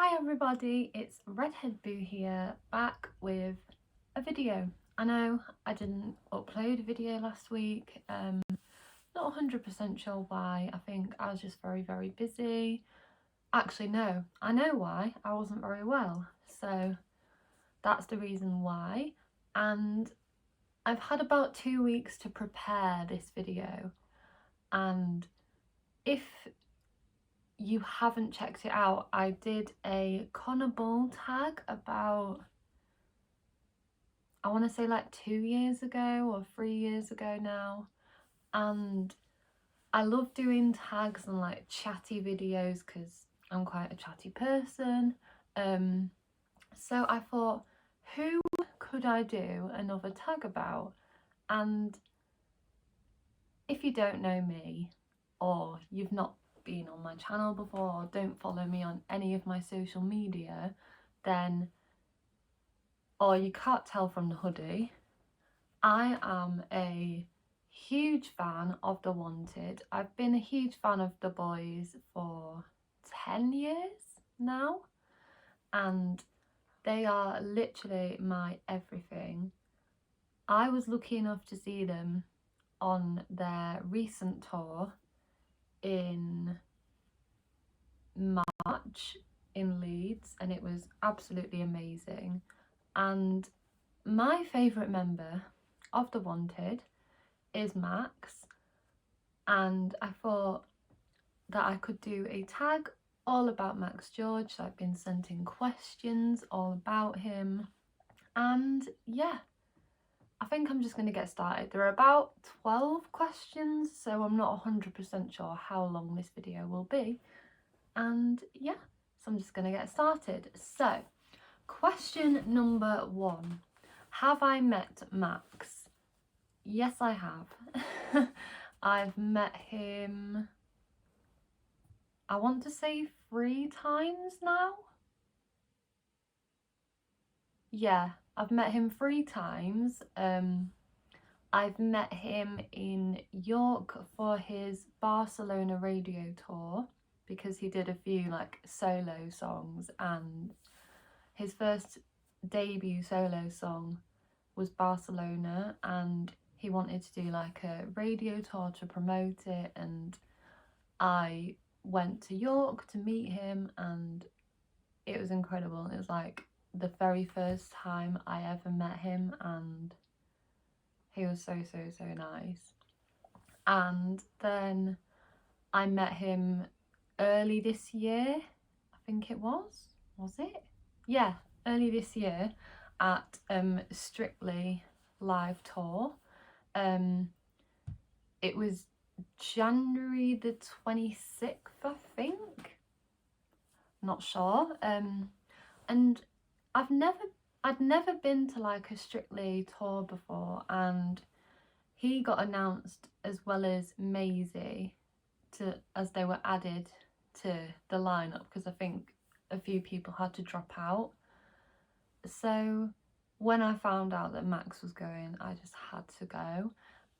Hi everybody, it's Redhead Boo here, back with a video. I know I didn't upload a video last week, not 100% sure why. I think I was just very busy. Actually no, I know why, I wasn't very well, so that's the reason why. And I've had about 2 weeks to prepare this video, and if you haven't checked it out, I did a Connor Ball tag about, I want to say like 2 years ago or 3 years ago now, and I love doing tags and like chatty videos because I'm quite a chatty person. So I thought, who could I do another tag about? And if you don't know me, or you've not been on my channel before, or don't follow me on any of my social media, then, or you can't tell from the hoodie, I am a huge fan of The Wanted. I've been a huge fan of The Boys for 10 years now, and they are literally my everything. I was lucky enough to see them on their recent tour in March in Leeds, and it was absolutely amazing. And my favourite member of The Wanted is Max, and I thought that I could do a tag all about Max George. So I've been sent in questions all about him, and yeah, I think I'm just going to get started. There are about 12 questions, so I'm not 100% sure how long this video will be, and yeah, so I'm just going to get started. So question number 1, have I met Max? Yes, I have. I've met him, I want to say 3 times now. Yeah, I've met him 3 times. I've met him in York for his Barcelona radio tour because he did a few like solo songs, and his first debut solo song was Barcelona, and he wanted to do like a radio tour to promote it, and I went to York to meet him, and it was incredible. It was like the very first time I ever met him, and he was so nice. And then I met him early this year, I think it was it? Yeah, early this year at Strictly live tour. It was January the 26th, I think, not sure. And I'd never been to like a Strictly tour before, and he got announced as well as Maisie as they were added to the lineup, because I think a few people had to drop out. So when I found out that Max was going, I just had to go,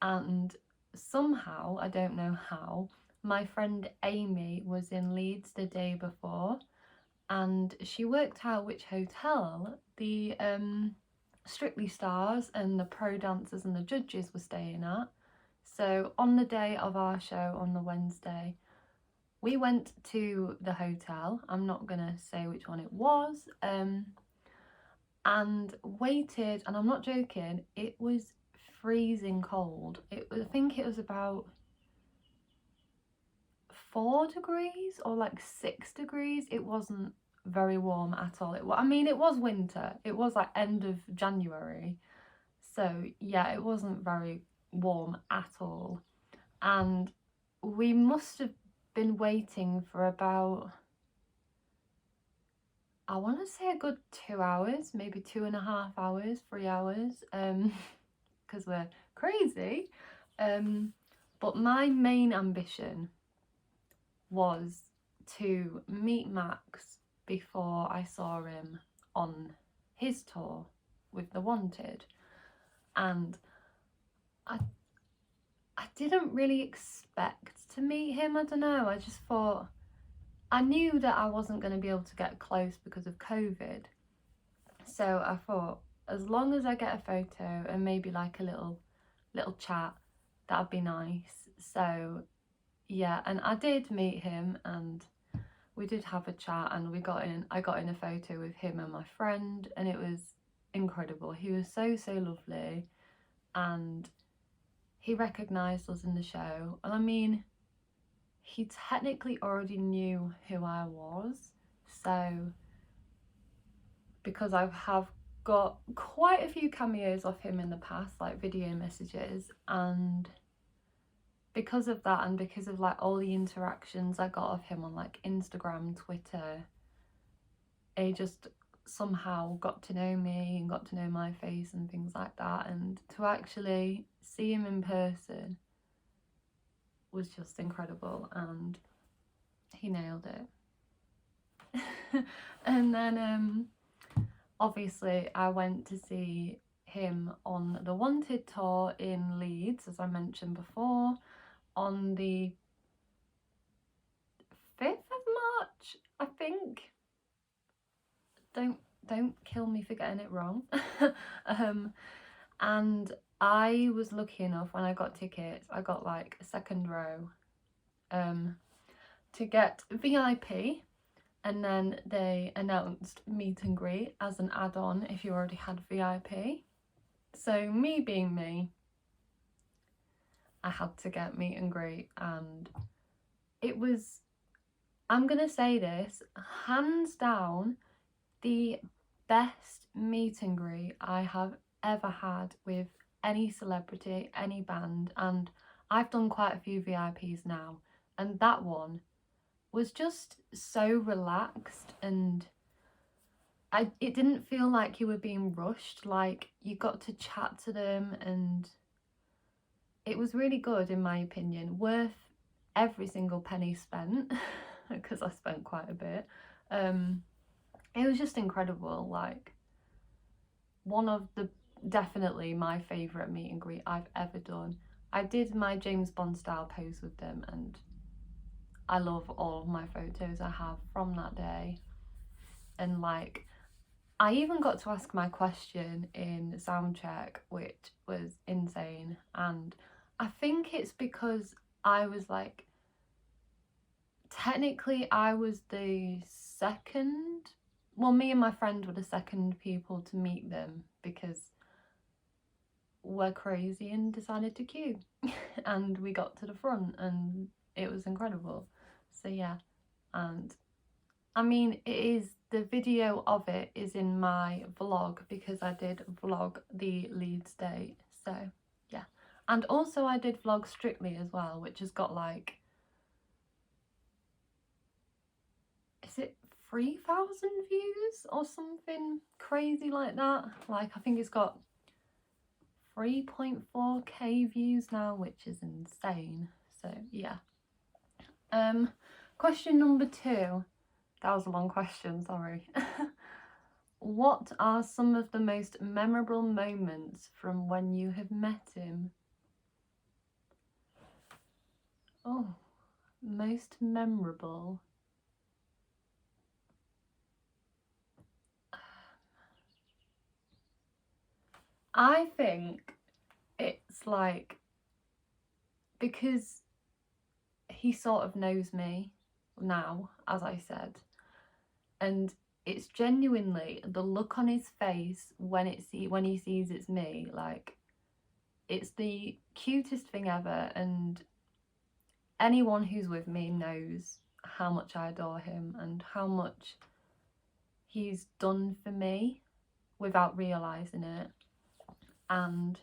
and somehow, I don't know how, my friend Amy was in Leeds the day before, and she worked out which hotel the Strictly stars and the pro dancers and the judges were staying at. So on the day of our show, on the Wednesday, we went to the hotel. I'm not gonna say which one it was, and waited, and I'm not joking, it was freezing cold. I think it was about 4 degrees or like 6 degrees. It wasn't very warm at all. I mean, it was winter. It was like end of January. So yeah, it wasn't very warm at all. And we must have been waiting for about, I want to say a good 2 hours, maybe 2.5 hours, 3 hours, because we're crazy. But my main ambition was to meet Max before I saw him on his tour with The Wanted, and I didn't really expect to meet him. I don't know, I just thought I knew that I wasn't going to be able to get close because of COVID. So I thought, as long as I get a photo and maybe like a little chat, that'd be nice. So yeah, and I did meet him and we did have a chat, and I got in a photo with him and my friend, and it was incredible. He was so lovely, and he recognised us in the show. And I mean, he technically already knew who I was, so because I have got quite a few cameos of him in the past, like video messages, and because of that, and because of like all the interactions I got of him on like Instagram, Twitter, he just somehow got to know me and got to know my face and things like that. And to actually see him in person was just incredible, and he nailed it. And then obviously I went to see him on the Wanted tour in Leeds, as I mentioned before, on the 5th of March, I think. Don't kill me for getting it wrong. And I was lucky enough, when I got tickets, I got like a second row, to get VIP, and then they announced meet and greet as an add-on if you already had VIP. So me being me, I had to get meet and greet, and it was, I'm gonna say this, hands down, the best meet and greet I have ever had with any celebrity, any band. And I've done quite a few VIPs now, and that one was just so relaxed, and it didn't feel like you were being rushed. Like, you got to chat to them, and it was really good, in my opinion. Worth every single penny spent, because I spent quite a bit. It was just incredible. Like, one of the, definitely my favourite meet and greet I've ever done. I did my James Bond style pose with them, and I love all of my photos I have from that day. And like, I even got to ask my question in soundcheck, which was insane. And I think it's because I was like, technically I was the second, well, me and my friend were the second people to meet them, because we're crazy and decided to queue. And we got to the front, and it was incredible. So yeah, and I mean, it is, the video of it is in my vlog, because I did vlog the Leeds date. So yeah, and also I did vlog Strictly as well, which has got like, is it 3,000 views or something crazy like that? Like, I think it's got 3.4k views now, which is insane. So yeah. Question number 2. That was a long question, sorry. What are some of the most memorable moments from when you have met him? Oh, most memorable. I think it's like, because he sort of knows me now, as I said, and it's genuinely the look on his face when he sees it's me. Like, it's the cutest thing ever, and anyone who's with me knows how much I adore him and how much he's done for me without realising it. And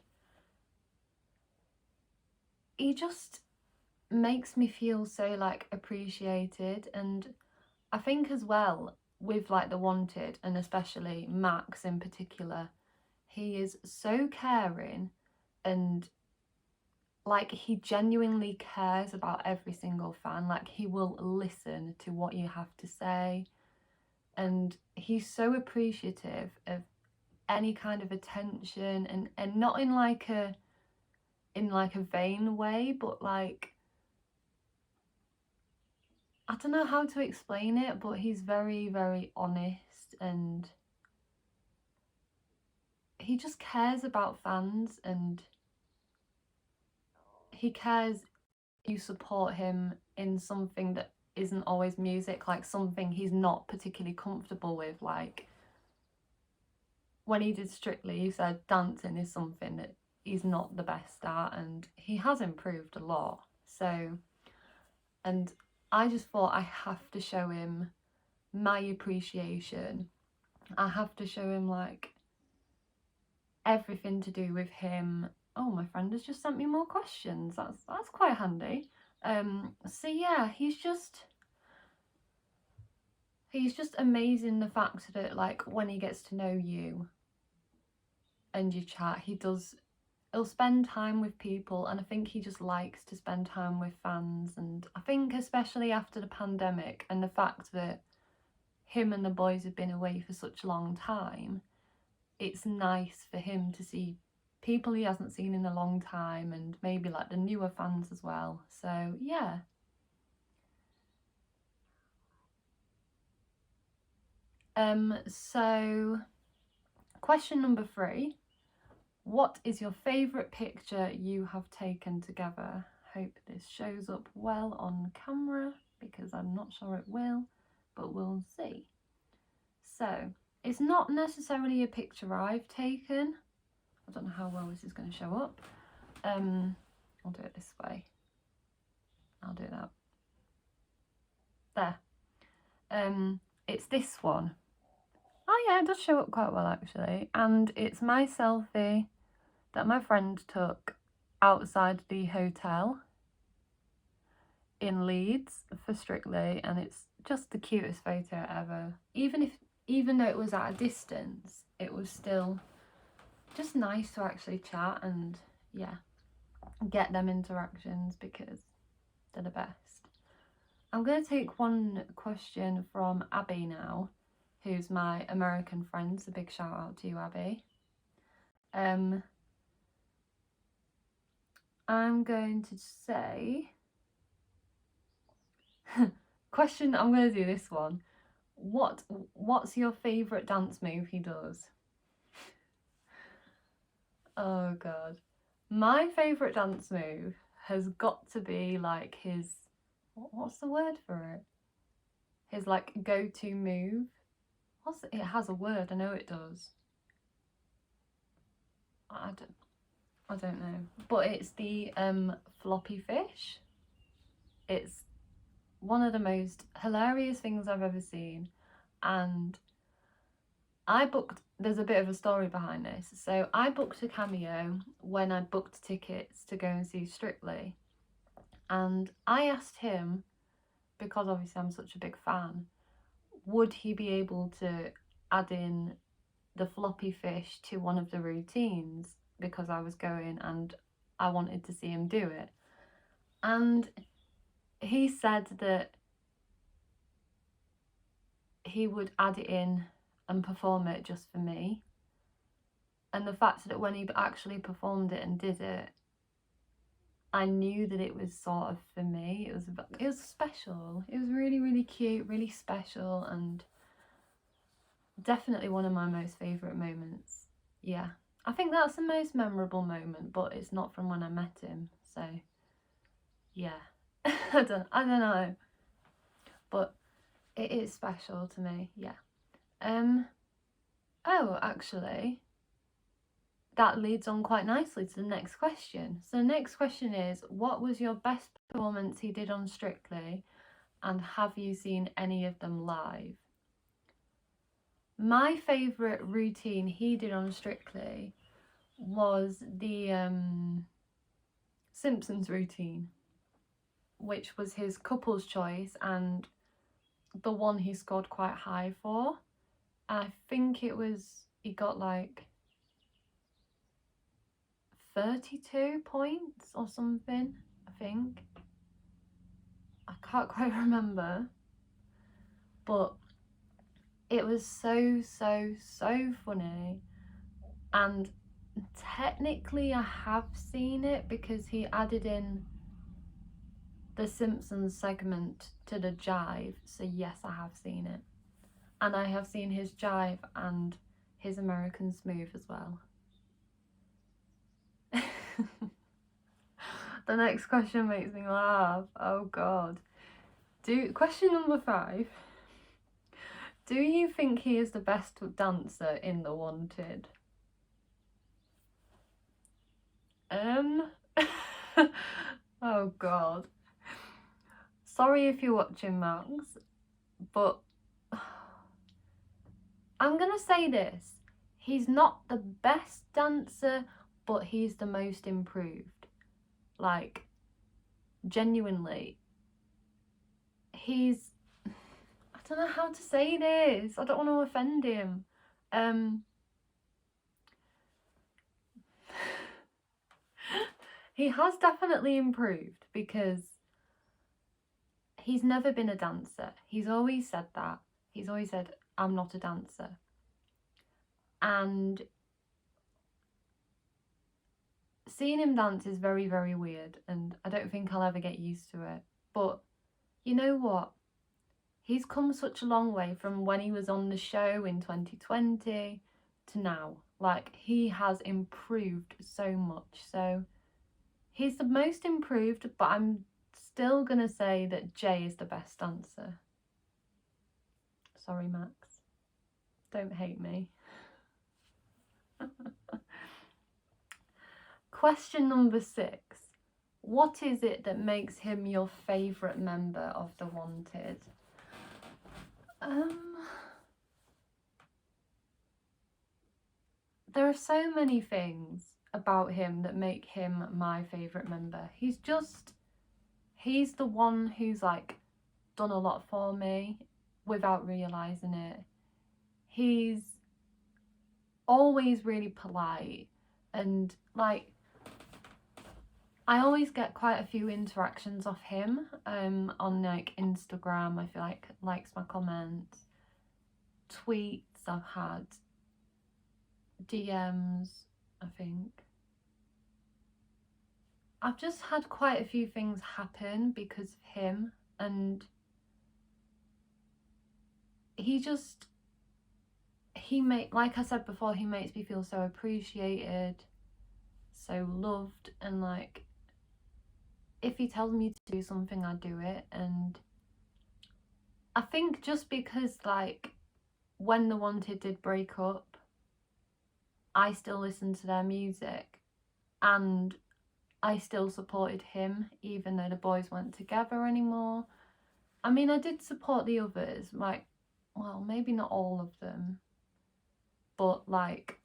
he just makes me feel so like appreciated. And I think as well, with like the Wanted, and especially Max in particular, he is so caring, and like, he genuinely cares about every single fan. Like, he will listen to what you have to say, and he's so appreciative of any kind of attention, and not in like a vain way, but like, I don't know how to explain it, but he's very, very honest, and he just cares about fans, and he cares you support him in something that isn't always music, like something he's not particularly comfortable with. Like when he did Strictly, he said dancing is something that he's not the best at, and he has improved a lot. So, and I just thought I have to show him my appreciation. I have to show him like everything to do with him. Oh, my friend has just sent me more questions. That's quite handy. So yeah, he's just amazing. The fact that like when he gets to know you and you chat, he'll spend time with people, and I think he just likes to spend time with fans. And I think especially after the pandemic and the fact that him and the boys have been away for such a long time, it's nice for him to see people he hasn't seen in a long time, and maybe like the newer fans as well. So yeah. So question number 3, what is your favourite picture you have taken together? Hope this shows up well on camera, because I'm not sure it will, but we'll see. So it's not necessarily a picture I've taken. I don't know how well this is going to show up. I'll do it this way. I'll do that. There. It's this one. Oh yeah, it does show up quite well actually. And it's my selfie that my friend took outside the hotel in Leeds for Strictly, and it's just the cutest photo ever. Even though it was at a distance, it was still just nice to actually chat and yeah, get them interactions, because they're the best. I'm going to take one question from Abby now, who's my American friend, so big shout out to you, Abby. I'm going to say question, I'm going to do this one. What's your favourite dance move he does? Oh god. My favourite dance move has got to be like his, what's the word for it? His like go-to move. It has a word, I know it does. I don't know. But it's the floppy fish. It's one of the most hilarious things I've ever seen. And there's a bit of a story behind this. So I booked a cameo when I booked tickets to go and see Strictly. And I asked him, because obviously I'm such a big fan, would he be able to add in the floppy fish to one of the routines, because I was going and I wanted to see him do it. And he said that he would add it in and perform it just for me. And the fact that when he actually performed it and did it, I knew that it was sort of for me. It was special. It was really, really cute, really special, and definitely one of my most favourite moments. Yeah, I think that's the most memorable moment, but it's not from when I met him, so yeah. I don't know, but it is special to me. Yeah. Oh, actually, that leads on quite nicely to the next question. So the next question is, what was your best performance he did on Strictly, and have you seen any of them live? My favourite routine he did on Strictly was the Simpsons routine, which was his couple's choice and the one he scored quite high for. I think he got like 32 points or something, I think. I can't quite remember. But it was so funny. And technically I have seen it, because he added in the Simpsons segment to the jive, so yes, I have seen it. And I have seen his jive and his American Smooth as well. The next question makes me laugh. Oh god. Question number 5. Do you think he is the best dancer in The Wanted? Oh god. Sorry if you're watching, Max, but I'm gonna say this. He's not the best dancer, but he's the most improved. Like, genuinely. He's... I don't know how to say this. I don't want to offend him. He has definitely improved because he's never been a dancer. He's always said that. He's always said, I'm not a dancer. And seeing him dance is very, very weird, and I don't think I'll ever get used to it. But you know what? He's come such a long way from when he was on the show in 2020 to now. Like, he has improved so much. So he's the most improved, but I'm still gonna say that Jay is the best dancer. Sorry, Max. Don't hate me. Question number 6. What is it that makes him your favourite member of The Wanted? There are so many things about him that make him my favourite member. He's the one who's like done a lot for me without realising it. He's always really polite, and like, I always get quite a few interactions off him on like Instagram. I feel like likes my comments, tweets I've had, DMs, I think. I've just had quite a few things happen because of him, and like I said before, he makes me feel so appreciated, so loved, and like, if he tells me to do something, I do it. And I think just because, like, when The Wanted did break up, I still listened to their music and I still supported him even though the boys weren't together anymore. I mean, I did support the others, like, well, maybe not all of them, but like,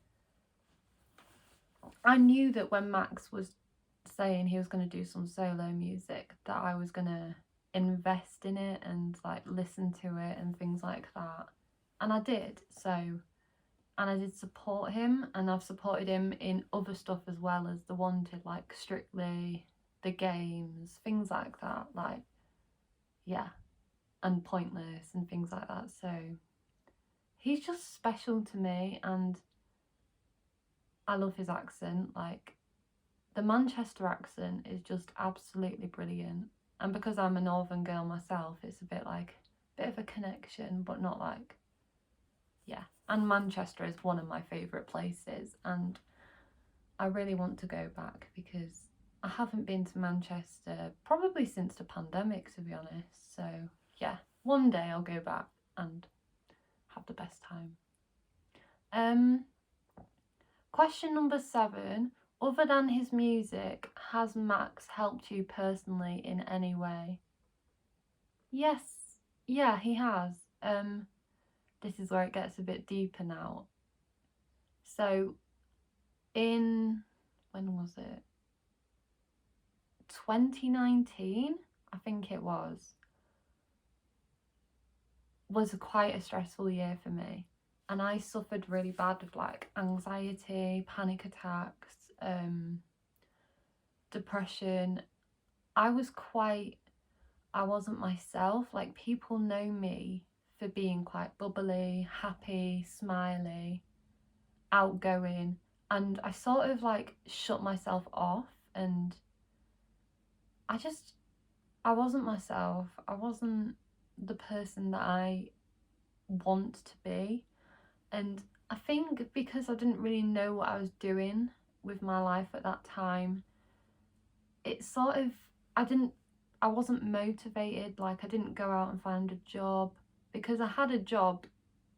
I knew that when Max was saying he was going to do some solo music, that I was going to invest in it and like listen to it and things like that, and I did. So, and I did support him, and I've supported him in other stuff as well as The Wanted, like Strictly, the games, things like that, like, yeah, and Pointless and things like that. So he's just special to me, and I love his accent. Like, the Manchester accent is just absolutely brilliant, and because I'm a northern girl myself, it's a bit of a connection, but not like, yeah. And Manchester is one of my favourite places, and I really want to go back because I haven't been to Manchester probably since the pandemic, to be honest. So yeah, one day I'll go back and have the best time. Question number 7. Other than his music, has Max helped you personally in any way? Yes, yeah, he has. This is where it gets a bit deeper now. So when was it? 2019, I think it was quite a stressful year for me. And I suffered really bad with like anxiety, panic attacks, depression. I wasn't myself. Like, people know me for being quite bubbly, happy, smiley, outgoing, and I sort of like shut myself off, and I just I wasn't myself. I wasn't the person that I want to be. And I think because I didn't really know what I was doing with my life at that time, it sort of, I wasn't motivated. Like, I didn't go out and find a job, because I had a job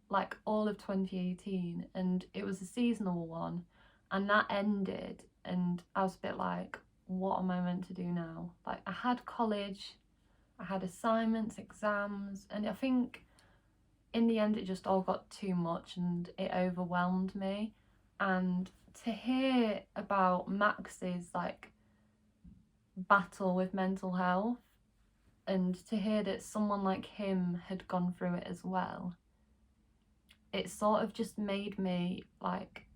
like all of 2018 and it was a seasonal one, and that ended, and I was a bit like, what am I meant to do now? Like, I had college, I had assignments, exams, and I think in the end it just all got too much and it overwhelmed me. And to hear about Max's like battle with mental health, and to hear that someone like him had gone through it as well, it sort of just made me like,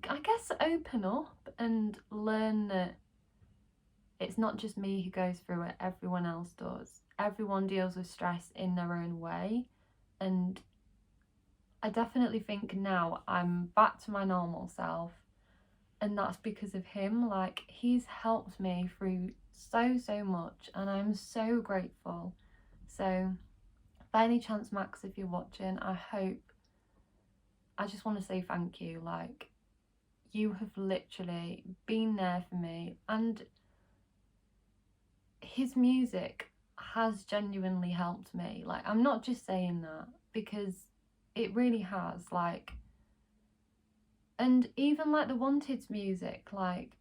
I guess, open up and learn that it's not just me who goes through it, everyone else does. Everyone deals with stress in their own way. And I definitely think now I'm back to my normal self, and that's because of him. Like, he's helped me through so much, and I'm so grateful. So by any chance, Max, if you're watching, I just want to say thank you. Like, you have literally been there for me, and his music has genuinely helped me. Like, I'm not just saying that, because it really has. Like, and even like the Wanted's music, like,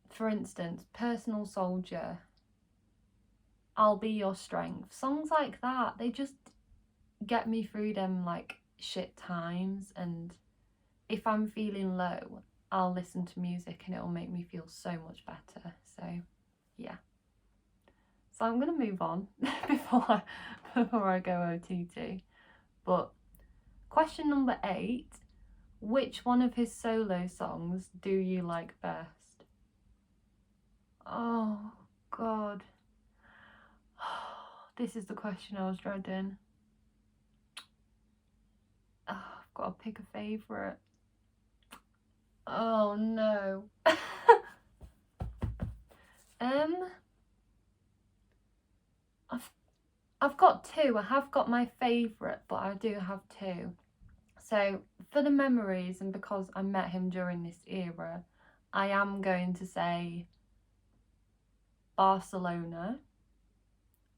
for instance, Personal Soldier, I'll Be Your Strength, songs like that, they just get me through them like shit times. And if I'm feeling low, I'll listen to music and it'll make me feel so much better. So yeah, so I'm gonna move on before I go OTT. But question number 8, which one of his solo songs do you like best? Oh god, this is the question I was dreading. Oh, I've got to pick a favourite. Oh no. I've got 2. I have got my favourite, but I do have 2. So for the memories, and because I met him during this era, I am going to say Barcelona.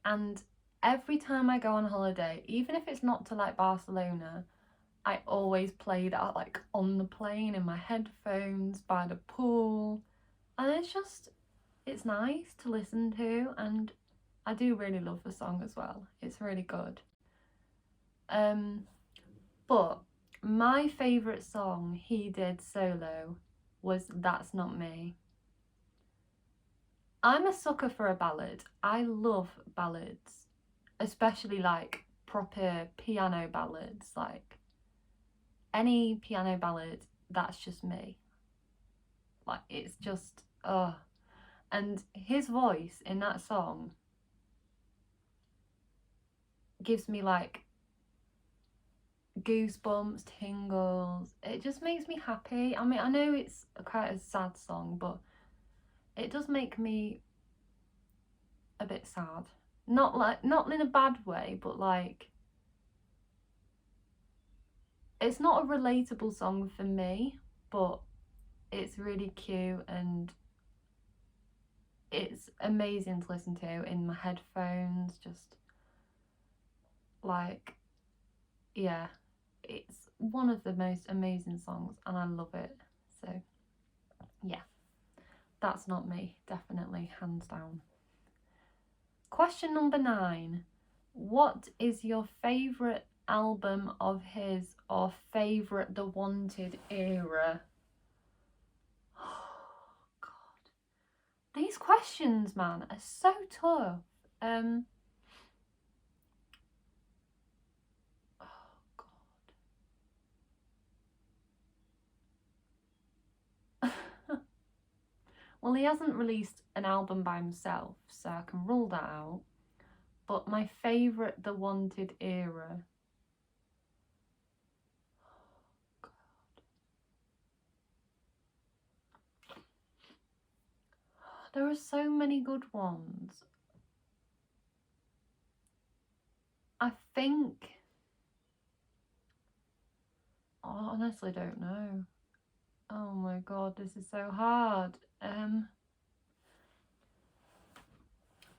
And every time I go on holiday, even if it's not to like Barcelona, I always play that like on the plane, in my headphones, by the pool, and it's nice to listen to, and I do really love the song as well. It's really good. But my favourite song he did solo was That's Not Me. I'm a sucker for a ballad. I love ballads, especially like proper piano ballads. Like, any piano ballad, that's just me. Like, it's just, and his voice in that song gives me like goosebumps, tingles. It just makes me happy. I mean, I know it's quite a sad song, but it does make me a bit sad. Not in a bad way, but like, it's not a relatable song for me, but it's really cute and it's amazing to listen to in my headphones. Just like, yeah, it's one of the most amazing songs and I love it. So yeah, That's Not Me, definitely, hands down. Question number 9, what is your favourite album of his, or favourite The Wanted era? Oh god, these questions, man, are so tough. Oh god. Well, he hasn't released an album by himself, so I can rule that out. But my favourite The Wanted era. There are so many good ones. I think... I honestly don't know. Oh my god, this is so hard.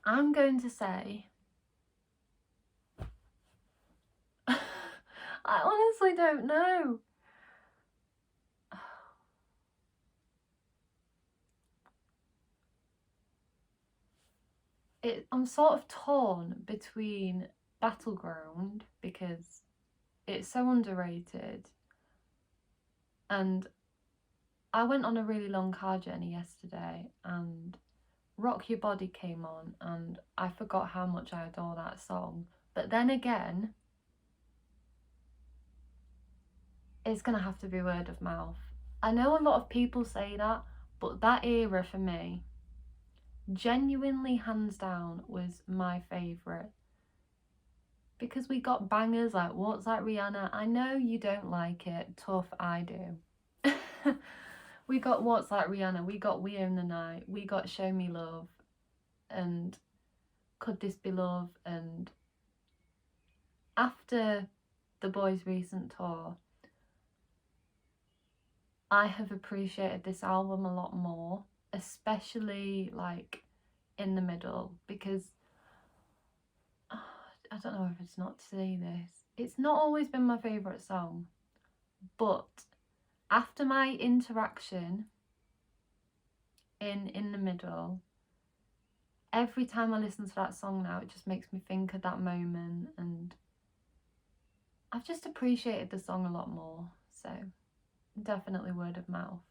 I'm going to say... I honestly don't know. I'm sort of torn between Battleground, because it's so underrated, and I went on a really long car journey yesterday and Rock Your Body came on and I forgot how much I adore that song. But then again, it's gonna have to be word of mouth. I know a lot of people say that, but that era for me, genuinely hands down, was my favourite. Because we got bangers like What's That Rihanna? I know you don't like it, tough, I do. We got What's That Rihanna, we got We Own the Night, we got Show Me Love, and Could This Be Love, and after the boys' recent tour, I have appreciated this album a lot more, especially like in the middle, because I don't know if it's not to say this, it's not always been my favourite song, but after my interaction in the middle, every time I listen to that song now, it just makes me think of that moment, and I've just appreciated the song a lot more. So definitely word of mouth.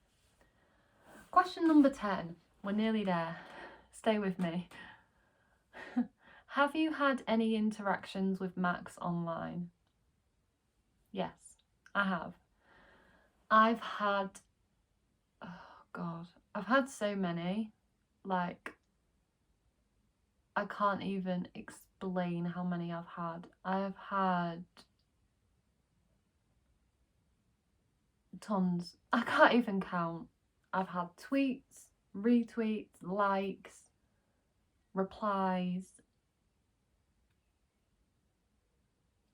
Question number 10. We're nearly there. Stay with me. Have you had any interactions with Max online? Yes, I have. I've had... oh god. I've had so many. Like, I can't even explain how many I've had. I've had... tons. I can't even count. I've had tweets, retweets, likes, replies.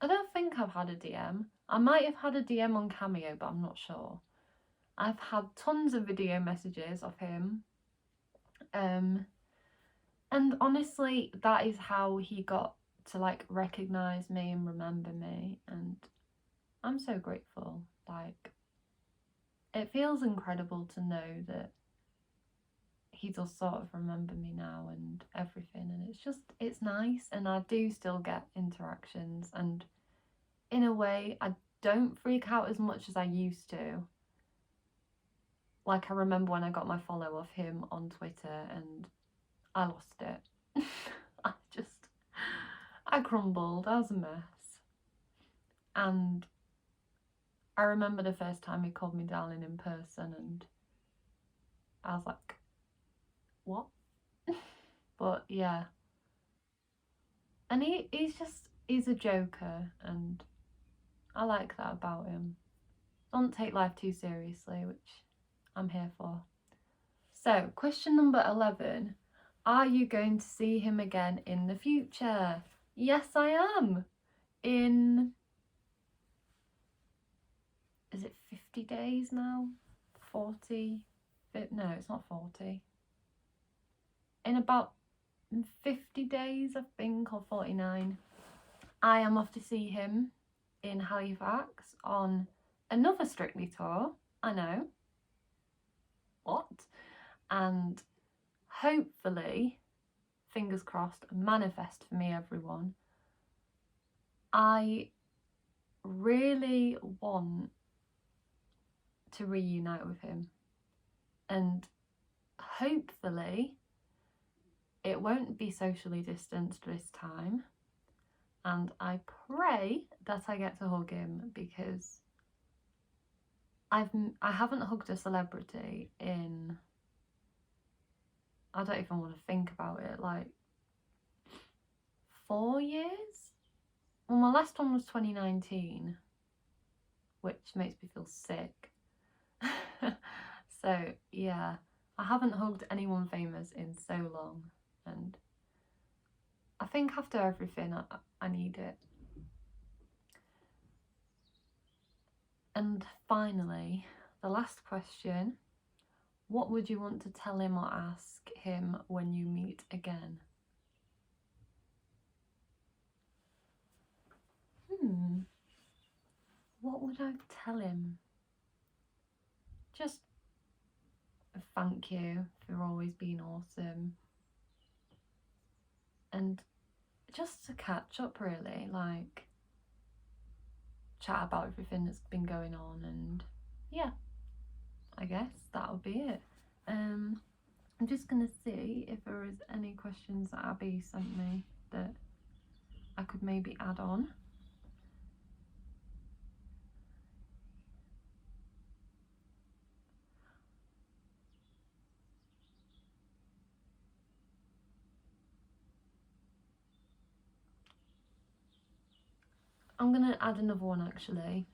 I don't think I've had a DM. I might have had a DM on Cameo, but I'm not sure. I've had tons of video messages of him. And honestly, that is how he got to like recognise me and remember me, and I'm so grateful. Like, it feels incredible to know that he does sort of remember me now and everything, and it's nice. And I do still get interactions, and in a way I don't freak out as much as I used to. Like, I remember when I got my follow of him on Twitter and I lost it. I crumbled, I was a mess. And I remember the first time he called me darling in person, and I was like, what? But yeah. And he's a joker, and I like that about him. Don't take life too seriously, which I'm here for. So, question number 11. Are you going to see him again in the future? Yes, I am. In... is it 50 days now? 40? No, it's not 40. In about 50 days, I think, or 49. I am off to see him in Halifax on another Strictly tour. I know. What? And hopefully, fingers crossed, manifest for me, everyone, I really want to reunite with him, and hopefully it won't be socially distanced this time, and I pray that I get to hug him, because I haven't hugged a celebrity in... I don't even want to think about it, like 4 years? Well, my last one was 2019, which makes me feel sick. So yeah, I haven't hugged anyone famous in so long, and I think after everything I need it. And finally, the last question, what would you want to tell him or ask him when you meet again? What would I tell him? Just a thank you for always being awesome. And just to catch up really, like chat about everything that's been going on, and yeah, I guess that'll be it. I'm just gonna see if there is any questions that Abby sent me that I could maybe add on. I'm gonna add another one actually.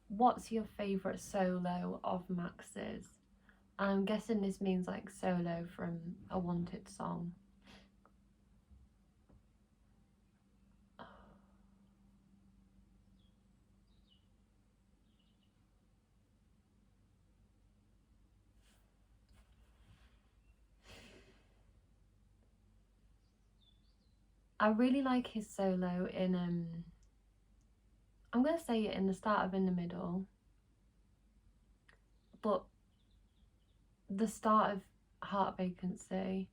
What's your favourite solo of Max's? I'm guessing this means like solo from a Wanted song. I really like his solo in I'm gonna say it in the start of In the Middle, but the start of Heart Vacancy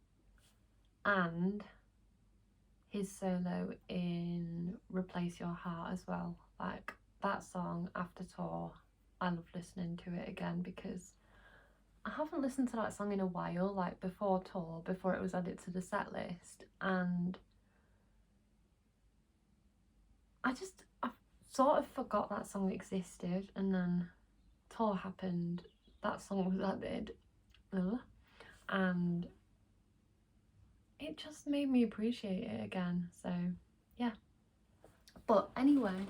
and his solo in Replace Your Heart as well. Like that song after tour, I love listening to it again because I haven't listened to that song in a while, like before tour, before it was added to the set list, and I sort of forgot that song existed, and then tour happened, that song was added, and it just made me appreciate it again. So yeah, but anyway,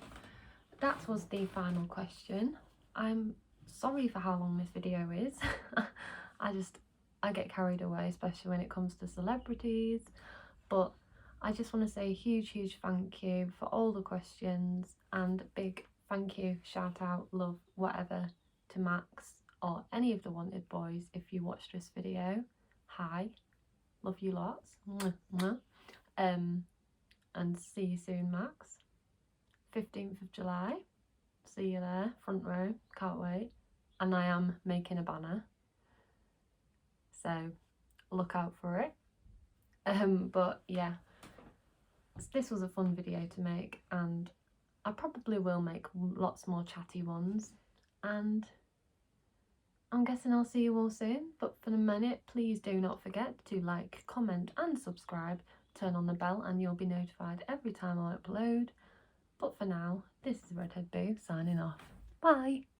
that was the final question. I'm sorry for how long this video is. I get carried away, especially when it comes to celebrities, but I just want to say a huge thank you for all the questions, and big thank you, shout out, love, whatever, to Max or any of the Wanted boys. If you watched this video, hi, love you lots. Mwah, mwah. And see you soon, Max. 15th of July, see you there, front row, can't wait. And I am making a banner, so look out for it. But yeah, this was a fun video to make, and I probably will make lots more chatty ones, and I'm guessing I'll see you all soon. But for the minute, please do not forget to like, comment and subscribe, turn on the bell, and you'll be notified every time I upload. But for now, this is Redhead Boo signing off. Bye!